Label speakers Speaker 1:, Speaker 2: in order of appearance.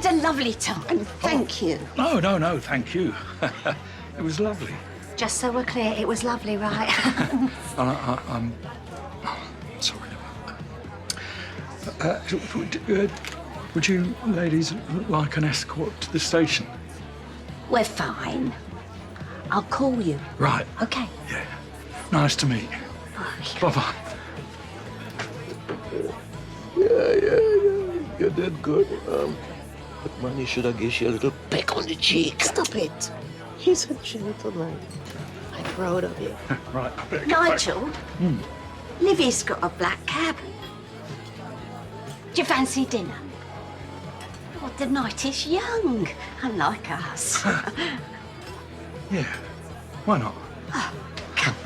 Speaker 1: had a lovely time. Thank you.
Speaker 2: No, thank you. It was lovely.
Speaker 1: Just so we're clear, it was lovely, right?
Speaker 2: I'm sorry about that. Would you ladies like an escort to the station?
Speaker 1: We're fine. I'll call you.
Speaker 2: Right.
Speaker 1: Okay.
Speaker 2: Yeah. Nice to meet you. Bye-bye.
Speaker 3: Yeah. You did good. But Manny should have given you a little peck on the cheek.
Speaker 1: Stop it.
Speaker 3: He's a gentleman. I'm proud of you.
Speaker 2: Right, I better get back.
Speaker 1: Nigel, Livy's got a black cab. Do you fancy dinner? Oh, the night is young, unlike us.
Speaker 2: Yeah. Why not?
Speaker 1: Come.